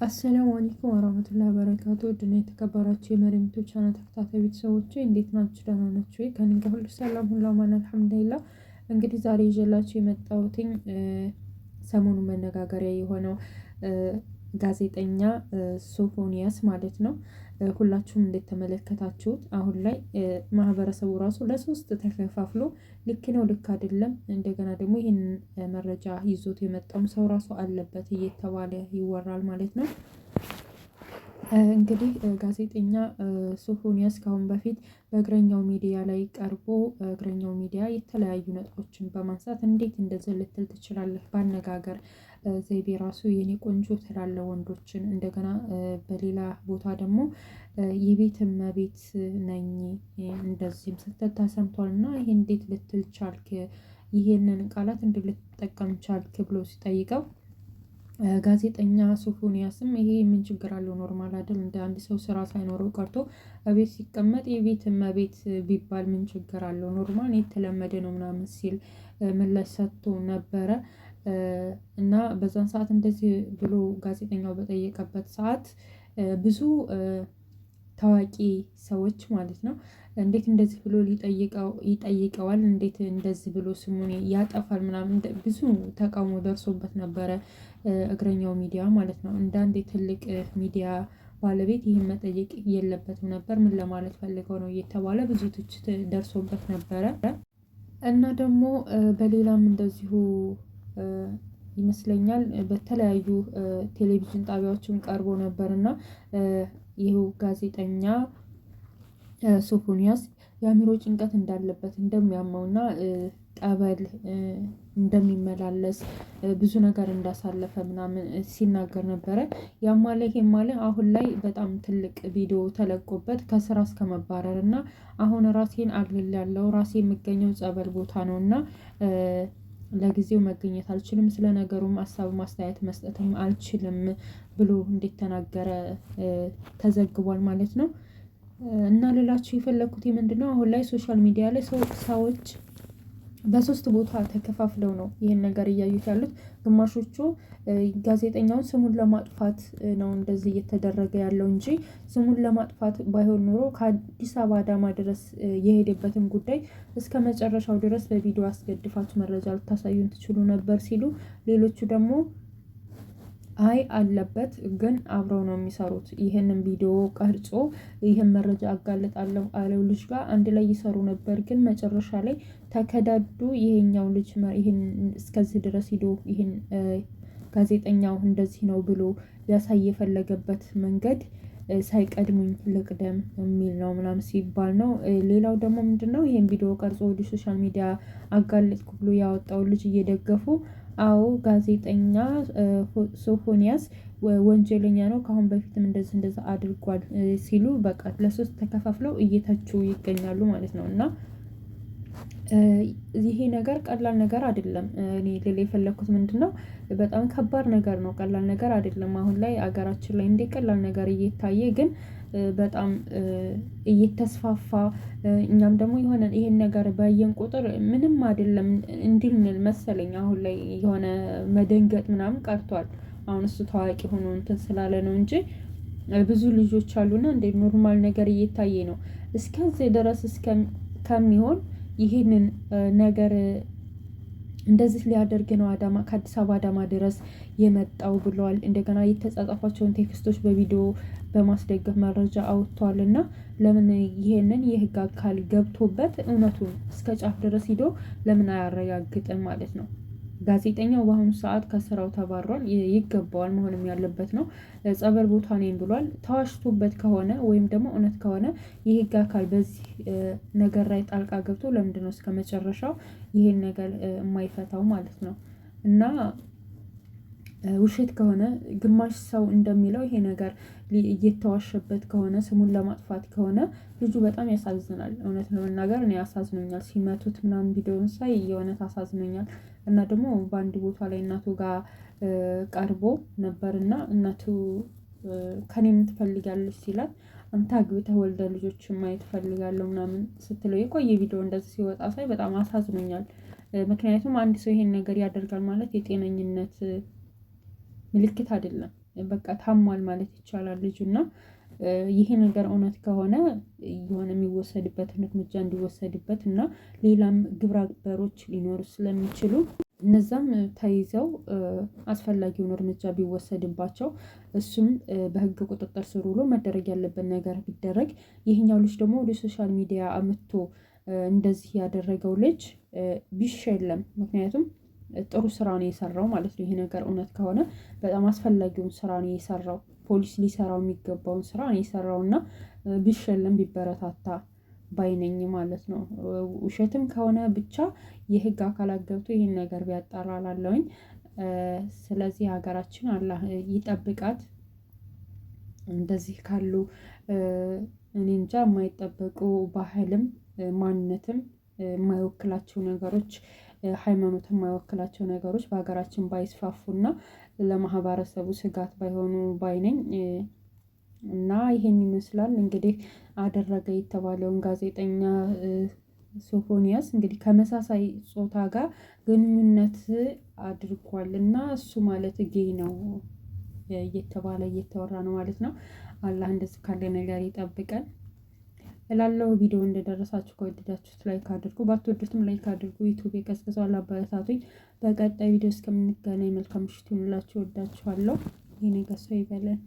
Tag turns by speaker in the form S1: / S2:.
S1: አሰላሙ አለይኩም ወራህመቱላሂ ወበረካቱ ድና የተከበራችሁ የመሪምቱ ቻናል ተከታታይ ቤተሰቦቼ እንዴት ናችሁ? ደህና ናችሁ ወይ? ከእኔ ጋር ሁሉ ሰላም ሁሉ አማን አልሐምዱሊላህ። እንግዲህ ዛሬ ይዤላችሁ የመጣሁትኝ ሰሞኑን መነጋገሪያ የሆነው ጋዜጠኛ ሶፎንያስ ማለት ነው። ሁላችሁም እንዴት ተመለከታችሁት? አሁን ላይ ማህበረሰቡ ራሱ ለሶስት ተከፋፍሎ ልክ ነው ልክ አይደለም፣ እንደገና ደግሞ ይህን መረጃ ይዞት የመጣውም ሰው ራሱ አለበት እየተባለ ይወራል ማለት ነው። እንግዲህ ጋዜጠኛ ሶፎንያስ ካሁን በፊት በእግረኛው ሚዲያ ላይ ቀርቦ እግረኛው ሚዲያ የተለያዩ ነጥቦችን በማንሳት እንዴት እንደዚህ ልትል ትችላለህ፣ በአነጋገር ዘይቤ ራሱ የኔ ቆንጆ ትላለ ወንዶችን፣ እንደገና በሌላ ቦታ ደግሞ የቤት እመቤት ነኝ እንደዚህም ስትል ተሰምቷል እና ይሄ እንዴት ልትል ቻልክ፣ ይሄንን ቃላት እንዴት ልትጠቀም ቻልክ ብሎ ሲጠይቀው ጋዜጠኛ ሶፎንያስም ይሄ ምን ችግር አለው? ኖርማል አይደል? እንደ አንድ ሰው ስራ ሳይኖረው ቀርቶ እቤት ሲቀመጥ የቤት እመቤት ቢባል ምን ችግር አለው? ኖርማል የተለመደ ነው ምናምን ሲል ምላሽ ሰጥቶ ነበረ። እና በዛን ሰዓት እንደዚህ ብሎ ጋዜጠኛው በጠየቀበት ሰዓት ብዙ ታዋቂ ሰዎች ማለት ነው እንዴት እንደዚህ ብሎ ይጠይቀዋል፣ እንዴት እንደዚህ ብሎ ስሙን ያጠፋል ምናምን ብዙ ተቃውሞ ደርሶበት ነበረ። እግረኛው ሚዲያ ማለት ነው እንደ አንድ ትልቅ ሚዲያ ባለቤት ይህን መጠየቅ የለበትም ነበር፣ ምን ለማለት ፈልገው ነው እየተባለ ብዙ ትችት ደርሶበት ነበረ። እና ደግሞ በሌላም እንደዚሁ ይመስለኛል በተለያዩ ቴሌቪዥን ጣቢያዎችን ቀርቦ ነበር እና ይኸው ጋዜጠኛ ሶፎንያስ የአእምሮ ጭንቀት እንዳለበት እንደሚያመውና ጠበል እንደሚመላለስ ብዙ ነገር እንዳሳለፈ ምናምን ሲናገር ነበረ። ያማለ ይሄማለ አሁን ላይ በጣም ትልቅ ቪዲዮ ተለቆበት ከስራ እስከ መባረር እና አሁን ራሴን አግልላለሁ፣ ራሴ የሚገኘው ጸበል ቦታ ነው እና ለጊዜው መገኘት አልችልም፣ ስለ ነገሩም ሀሳብ ማስተያየት መስጠትም አልችልም ብሎ እንዴት ተናገረ ተዘግቧል ማለት ነው። እና ሌላችሁ የፈለኩት ምንድነው አሁን ላይ ሶሻል ሚዲያ ላይ ሰዎች በሶስት ቦታ ተከፋፍለው ነው ይሄን ነገር እያዩት ያሉት። ግማሾቹ ጋዜጠኛውን ስሙን ለማጥፋት ነው እንደዚህ እየተደረገ ያለው እንጂ ስሙን ለማጥፋት ባይሆን ኖሮ ከአዲስ አበባ አዳማ ድረስ የሄደበትን ጉዳይ እስከ መጨረሻው ድረስ በቪዲዮ አስገድፋችሁ መረጃ ልታሳዩን ትችሉ ነበር ሲሉ፣ ሌሎቹ ደግሞ አይ አለበት ግን አብረው ነው የሚሰሩት፣ ይህንን ቪዲዮ ቀርጾ ይህን መረጃ አጋልጣለሁ አለው ልጅ ጋር አንድ ላይ ይሰሩ ነበር፣ ግን መጨረሻ ላይ ተከዳዱ። ይሄኛው ልጅ ይሄን እስከዚህ ድረስ ሂዶ ይሄን ጋዜጠኛው እንደዚህ ነው ብሎ ሊያሳይ የፈለገበት መንገድ ሳይቀድሙኝ ልቅደም የሚል ነው ምናምን ሲባል ነው። ሌላው ደግሞ ምንድነው ይሄን ቪዲዮ ቀርጾ ወደ ሶሻል ሚዲያ አጋልጥኩ ብሎ ያወጣው ልጅ እየደገፉ አዎ ጋዜጠኛ ሶፎንያስ ወንጀለኛ ነው፣ ከአሁን በፊትም እንደዚህ አድርጓል ሲሉ በቃ ለሶስት ተከፋፍለው እየተቹ ይገኛሉ ማለት ነው። እና ይሄ ነገር ቀላል ነገር አይደለም። እኔ ልል የፈለኩት ምንድነው በጣም ከባድ ነገር ነው፣ ቀላል ነገር አይደለም። አሁን ላይ አገራችን ላይ እንደ ቀላል ነገር እየታየ ግን በጣም እየተስፋፋ እኛም ደግሞ ይሄን ነገር ባየን ቁጥር ምንም አይደለም እንዲል መሰለኝ። አሁን ላይ የሆነ መደንገጥ ምናምን ቀርቷል። አሁን እሱ ታዋቂ ሆኖ እንትን ስላለ ነው እንጂ ብዙ ልጆች አሉና እንደ ኖርማል ነገር እየታየ ነው። እስከዚህ ድረስ ከሚሆን ይሄንን ነገር እንደዚህ ሊያደርግ ነው ከአዲስ አበባ አዳማ ድረስ የመጣው ብለዋል። እንደገና የተጻጻፏቸውን ቴክስቶች በቪዲዮ በማስደገፍ መረጃ አውጥቷል። እና ለምን ይሄንን የህግ አካል ገብቶበት እውነቱን እስከ ጫፍ ድረስ ሂዶ ለምን አያረጋግጥም ማለት ነው? ጋዜጠኛው በአሁኑ ሰዓት ከስራው ተባሯል። ይገባዋል፣ መሆንም ያለበት ነው። ጸበል ቦታ ነኝ ብሏል። ተዋሽቶበት ከሆነ ወይም ደግሞ እውነት ከሆነ የህግ አካል በዚህ ነገር ላይ ጣልቃ ገብቶ ለምንድነው እስከ መጨረሻው ይሄን ነገር የማይፈታው ማለት ነው? እና ውሸት ከሆነ ግማሽ ሰው እንደሚለው ይሄ ነገር እየተዋሸበት ከሆነ ስሙን ለማጥፋት ከሆነ ልጁ በጣም ያሳዝናል። እውነት ለመናገር እኔ ያሳዝኖኛል። ሲመቱት ምናምን ቪዲዮውን ሳይ የእውነት አሳዝኖኛል። እና ደግሞ በአንድ ቦታ ላይ እናቱ ጋር ቀርቦ ነበርና እናቱ ከኔ ምን ትፈልጋለች ሲላት አንተ አግብተህ ወልደህ ልጆችን ማየት እፈልጋለሁ ምናምን ስትለው የቆየ ቪዲዮ እንደዚህ ሲወጣ ሳይ በጣም አሳዝኖኛል። ምክንያቱም አንድ ሰው ይሄን ነገር ያደርጋል ማለት የጤነኝነት ምልክት አይደለም። በቃ ታሟል ማለት ይቻላል ልጁና ይሄ ነገር እውነት ከሆነ የሆነ የሚወሰድበትን እርምጃ እንዲወሰድበት እና ሌላም ግብረ አበሮች ሊኖሩ ስለሚችሉ እነዛም ተይዘው አስፈላጊውን እርምጃ ቢወሰድባቸው እሱም በህግ ቁጥጥር ስር ውሎ መደረግ ያለበት ነገር ቢደረግ፣ ይህኛው ልጅ ደግሞ ወደ ሶሻል ሚዲያ አምጥቶ እንደዚህ ያደረገው ልጅ ቢሸለም። ምክንያቱም ጥሩ ስራ ነው የሰራው ማለት ነው። ይሄ ነገር እውነት ከሆነ በጣም አስፈላጊውን ስራ ነው የሰራው። ፖሊስ ሊሰራው የሚገባውን ስራ ነው የሰራው እና ቢሸለም ቢበረታታ ባይነኝ ማለት ነው። ውሸትም ከሆነ ብቻ የህግ አካላት ገብቶ ይህን ነገር ቢያጣራላለውኝ። ስለዚህ ሀገራችን አላህ ይጠብቃት። እንደዚህ ካሉ እኔ እንጃ የማይጠበቁ ባህልም ማንነትም የማይወክላቸው ነገሮች፣ ሃይማኖት የማይወክላቸው ነገሮች በሀገራችን ባይስፋፉና ለማህበረሰቡ ስጋት ባይሆኑ ባይነኝ እና ይሄን ይመስላል እንግዲህ አደረገ የተባለውን ጋዜጠኛ ሶፎንያስ እንግዲህ ከመሳሳይ ጾታ ጋር ግንኙነት አድርጓል እና እሱ ማለት ጌይ ነው እየተባለ እየተወራ ነው ማለት ነው። አላህ እንደዚህ ካለ ነገር ይጠብቀን እላለሁ። ቪዲዮ እንደደረሳችሁ ከወደዳችሁት ላይክ አድርጉ፣ ባትወዱትም ላይክ አድርጉ። ዩቲዩብ የቀስቅሰዋል አበረታቱኝ። በቀጣይ ቪዲዮ እስከምንገናኝ መልካም ምሽት ይሁንላችሁ። ወዳችኋለሁ። ይሄ ነገር ሰው ይበለን።